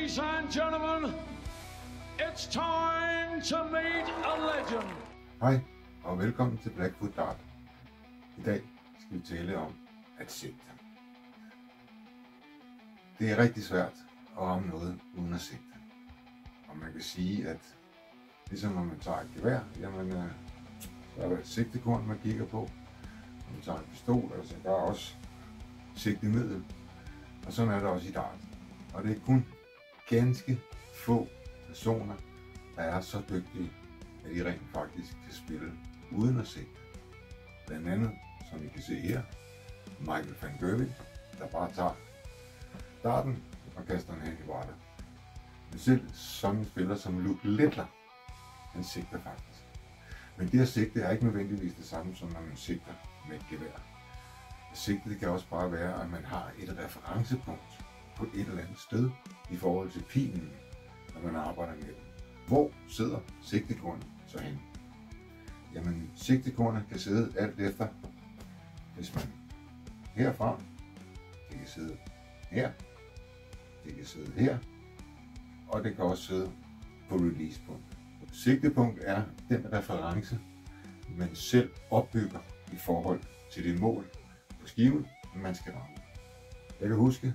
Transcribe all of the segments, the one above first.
Ladies and gentlemen, it's time to meet a legend. Hej og velkommen til Blackfoot Dart. I dag skal vi tale om at sigte. Det er rigtig svært at ramme noget uden at sigte. Og man kan sige, at ligesom når man tager et gevær, jamen der er et sigtekorn man kigger på. Når man tager en pistol, altså der er også sigtemiddel. Og sådan er det også i dart. Og det er kun ganske få personer, der er så dygtige, at de rent faktisk kan spille uden at sigte. Blandt andet, som I kan se her, Michael van Gerwen, der bare tager darten og kaster den hen i brættet. Men selv som en spiller som Luke Littler, han sigter faktisk. Men det at sigte er ikke nødvendigvis det samme som når man sigter med et gevær. Sigtet kan også bare være, at man har et referencepunkt på et eller andet sted i forhold til pilen, når man arbejder med den. Hvor sidder sigtekornet så hen? Jamen, sigtekornet kan sidde alt efter, hvis man herfra, det kan sidde her, det kan sidde her, og det kan også sidde på releasepunkt. Sigtepunkt er den reference, man selv opbygger i forhold til det mål på skiven, man skal ramme. Jeg kan huske,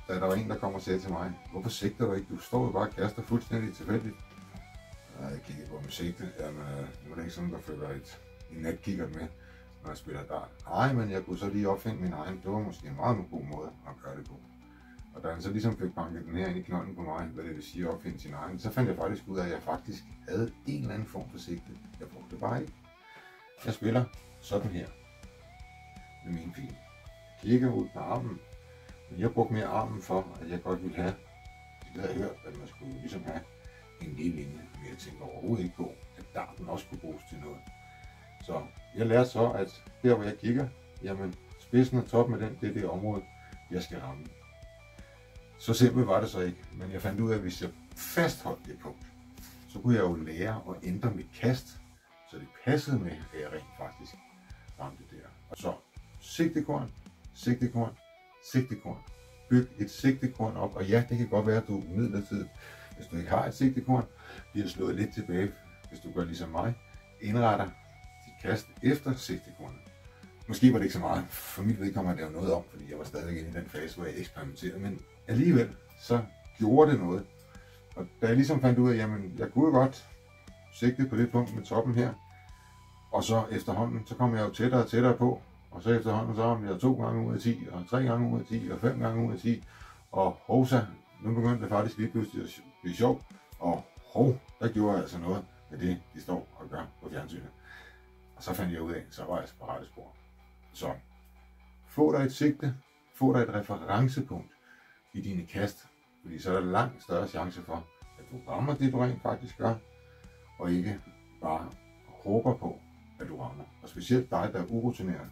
da der var en, der kom og sagde til mig, hvorfor sigter du ikke? Du står jo bare og kaster fuldstændig tilfældigt. Jeg kiggede på mit sigte. Jamen, nu er det ikke sådan, der følger en natkikkert med, når jeg spiller dart. Nej, men jeg kunne så lige opfinde min egen. Det var måske en meget god måde at gøre det på. Og da han så ligesom fik banket den her ind i knolden på mig, hvad det vil sige at opfinde sin egen, så fandt jeg faktisk ud af, at jeg faktisk havde en eller anden form for sigte. Jeg brugte det bare ikke. Jeg spiller sådan her med min pil. Jeg kigger ud på armen. Men jeg brugte mere armen for, at jeg godt ville have, det havde jeg hørt, at man skulle ligesom have en lille linje, men jeg tænkte overhovedet ikke på, at darten også kunne bruges til noget. Så jeg lærte så, at der hvor jeg kigger, jamen spidsen og toppen af den, det er det område, jeg skal ramme. Så simpelt var det så ikke, men jeg fandt ud af, at hvis jeg fastholdt det punkt, så kunne jeg jo lære at ændre mit kast, så det passede med, at jeg rent faktisk ramte der. Og så sigtekorn, sigtekorn, sigtekorn. Byg et sigtekorn op, og ja, det kan godt være, at du midlertidigt, hvis du ikke har et sigtekorn, bliver slået lidt tilbage, hvis du gør ligesom mig, indretter dit kast efter sigtekornet. Måske var det ikke så meget, for mit vedkommende at lave noget om, fordi jeg var stadig inde i den fase, hvor jeg eksperimenterede, men alligevel så gjorde det noget. Og da jeg ligesom fandt ud af, jamen jeg kunne godt sigte på det punkt med toppen her, og så efterhånden, så kom jeg jo tættere og tættere på, og så efterhånden så ramte jeg 2 gange ud af 10, og 3 gange ud af 10, og 5 gange ud af 10, og hovsa, nu begyndte det faktisk lige pludselig at blive sjovt, og der gjorde jeg altså noget med det, de står og gør på fjernsynet. Og så fandt jeg ud af, så var jeg på rette spor. Så få dig et sigte, få dig et referencepunkt i dine kast, fordi så er der langt større chance for, at du rammer det, du rent faktisk gør, og ikke bare håber på, at du rammer. Og specielt dig, der er urutineret,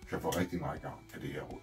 kan få rigtig meget gavn af det her råd.